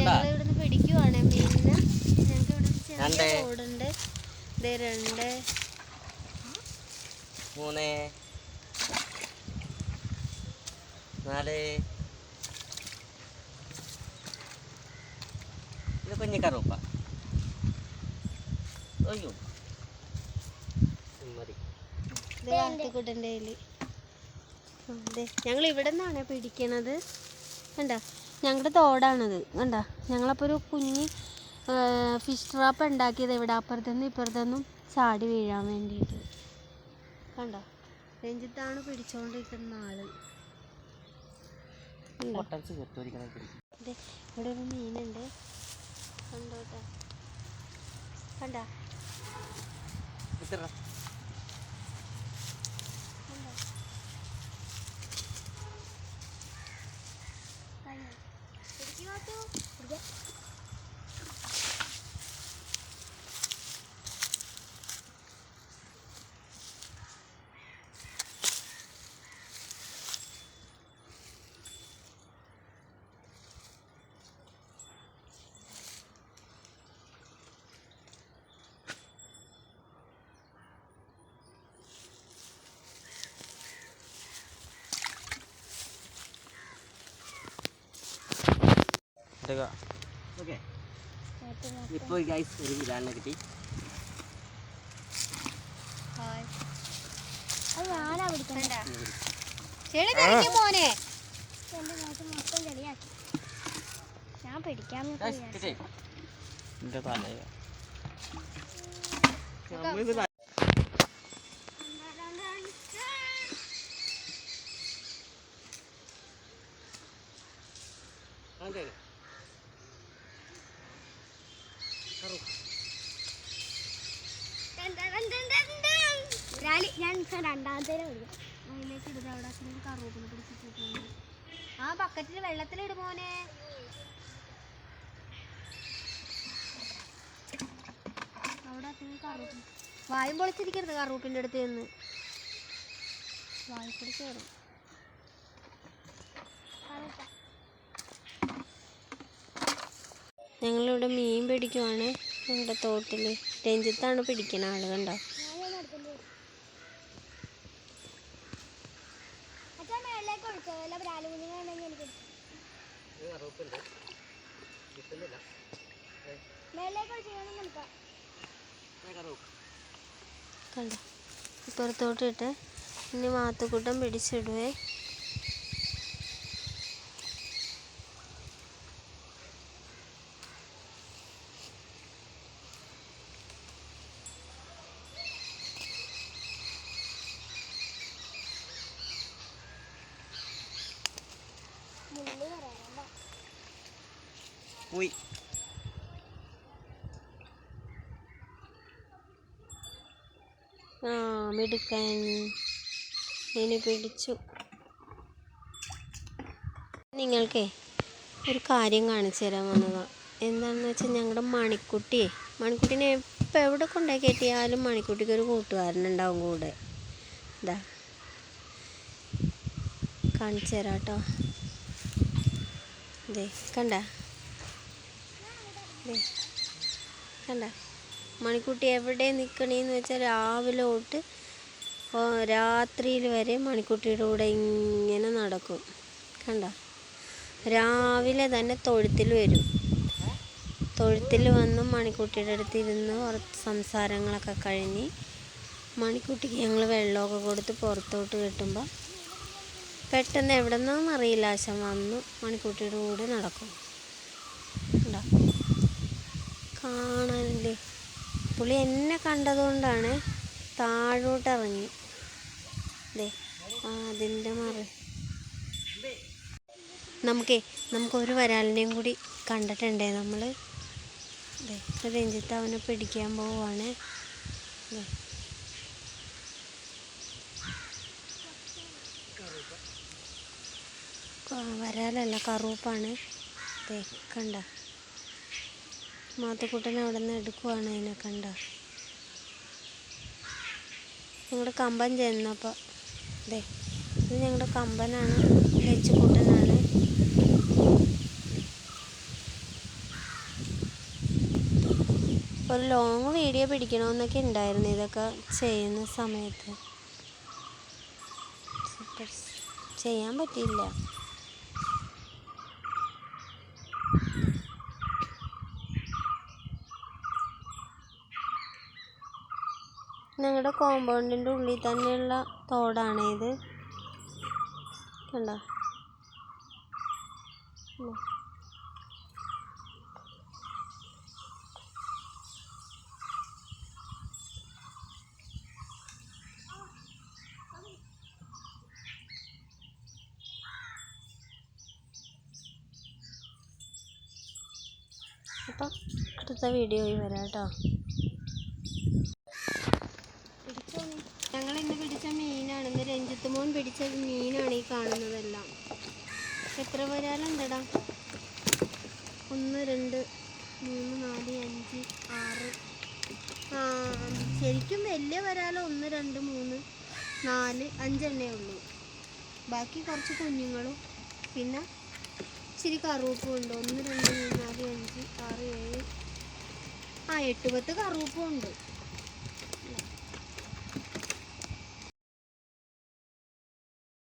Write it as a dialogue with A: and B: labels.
A: ഞങ്ങൾ ഇവിടുന്ന് പിടിക്കുവാണ് മീനിന്. ഞങ്ങൾക്ക് ഇവിടെ ചെറിയ തോടുണ്ട്. 2
B: 3 4 ഇത് കുഞ്ഞി കറുപ്പ. അയ്യോ മതി.
A: വാത്തുക്കുട്ടൻ്റെ കയ്യിൽ. അതെ, ഞങ്ങൾ ഇവിടെ നിന്നാണ് പിടിക്കണത്. കണ്ട, ഞങ്ങളുടെ തോടാണത്. കണ്ട, ഞങ്ങളപ്പോൾ ഒരു കുഞ്ഞ് ഫിഷ് ട്രാപ്പ് ഉണ്ടാക്കിയത് ഇവിടെ അപ്പുറത്തുനിന്ന് ഇപ്പുറത്തുനിന്നും ചാടി വീഴാൻ വേണ്ടിയിട്ട്. കണ്ട, രഞ്ജിത്താണ് പിടിച്ചോണ്ടിരിക്കുന്ന ആള്. അതെ, ഇവിടെ ഒരു മീനുണ്ട്. കണ്ടോട്ടെ, കണ്ട
B: ഇപ്പോൾ ഗൈസ് ഒരു വിരാളിനെ കിട്ടി.
A: ഞാൻ പിടിക്കാൻ ഞാൻ രണ്ടാമത്തേനെ വിളിക്കാം. അതിലേക്ക് ഇടുക. അവിടെ കറുവപ്പിനെ പിടിച്ചിട്ട് ആ ബക്കറ്റിൽ വെള്ളത്തിലിടുമോനെ. അവിടെ കറുവപ്പിന് വായും പൊളിച്ചിരിക്കരുത്. കറുവപ്പിൻ്റെ അടുത്ത് നിന്ന് വായ്പൊടി കയറും. ഞങ്ങളിവിടെ മീൻ പിടിക്കുവാണ്. ഞങ്ങളുടെ തോട്ടിൽ രഞ്ജിത്താണ് പിടിക്കണ ആള്. കണ്ടോ, കണ്ടോ, ഇപ്പുറത്തോട്ടിട്ട് ഇനി വാത്തുകൂട്ടം പിടിച്ചിടുവേ. മിടുക്കൻ ഇനി പിടിച്ചു. നിങ്ങൾക്കേ ഒരു കാര്യം കാണിച്ചു തരാൻ വന്നതാണ്. എന്താണെന്ന് വെച്ചാൽ ഞങ്ങളുടെ മണിക്കുട്ടീനെ എപ്പോൾ എവിടെ കൊണ്ടുപോയി കെട്ടിയാലും മണിക്കുട്ടിക്ക് ഒരു കൂട്ടുകാരനുണ്ടാവും കൂടെ. ഇതാ കാണിച്ചു തരാം കേട്ടോ. ഇതേ കണ്ട, കണ്ട, മണിക്കുട്ടി എവിടെ നിൽക്കണേന്ന് വെച്ചാൽ രാവിലെ തൊട്ട് രാത്രിയിൽ വരെ മണിക്കുട്ടിയുടെ കൂടെ ഇങ്ങനെ നടക്കും. കണ്ട, രാവിലെ തന്നെ തൊഴുത്തിൽ വരും. തൊഴുത്തിൽ വന്ന് മണിക്കുട്ടിയുടെ അടുത്ത് ഇരുന്ന് കുറച്ച് സംസാരങ്ങളൊക്കെ കഴിഞ്ഞ് മണിക്കുട്ടിക്ക് ഞങ്ങൾ വെള്ളമൊക്കെ കൊടുത്ത് പുറത്തോട്ട് കിട്ടുമ്പോൾ പെട്ടെന്ന് എവിടെ നിന്നാണെന്ന് അറിയില്ല, ആശം വന്ന് മണിക്കുട്ടിയുടെ കൂടെ നടക്കും. കണ്ടോ, കാണാനില്ലേ. പുള്ളി എന്നെ കണ്ടതുകൊണ്ടാണ് താഴോട്ട് ഇറങ്ങി. അതെ, അതിൻ്റെ നമുക്കൊരു വരാലിനെയും കൂടി കണ്ടിട്ടുണ്ടേ നമ്മൾ. അതെ, രഞ്ജിത്ത് അവനെ പിടിക്കാൻ പോവുകയാണ്. അതെ, വരാലല്ല, കറുപ്പാണ്. അതെ, കണ്ട, മാത്തുക്കുട്ടൻ അവിടെ നിന്ന് എടുക്കുവാണ് അതിനെ. കണ്ട, ഞങ്ങളുടെ കമ്പൻ ചെന്നപ്പോൾ. അതെ, ഇത് ഞങ്ങളുടെ കമ്പനാണ്, ലച്ചുക്കുട്ടനാണ്. ഒരു ലോങ് വീഡിയോ പിടിക്കണമെന്നൊക്കെ ഉണ്ടായിരുന്നു ഇതൊക്കെ ചെയ്യുന്ന സമയത്ത്. ചെയ്യാൻ പറ്റിയില്ല. ഞങ്ങളുടെ കോമ്പൗണ്ടിൻ്റെ ഉള്ളിൽ തന്നെയുള്ള തോടാണ് ഇത്. കണ്ടോ? അപ്പം അടുത്ത വീഡിയോയിൽ വരാം കേട്ടോ. ഞങ്ങൾ ഇന്ന് പിടിച്ച മീനാണ്. ഇന്ന് രഞ്ജിത്ത് മോൻ പിടിച്ച മീനാണ് ഈ കാണുന്നതെല്ലാം. എത്ര വരാലുണ്ടടാ? 1 2 3 4 5 6. ശരിക്കും വലിയ വരാലോ 1 2 3 4 5 എണ്ണേ ഉള്ളൂ. ബാക്കി കുറച്ച് കുഞ്ഞുങ്ങളും പിന്നെ ഇച്ചിരി കറുപ്പും ഉണ്ട്. 1 2 3 4 5 6 7 8 10 കറുപ്പും ഉണ്ട്.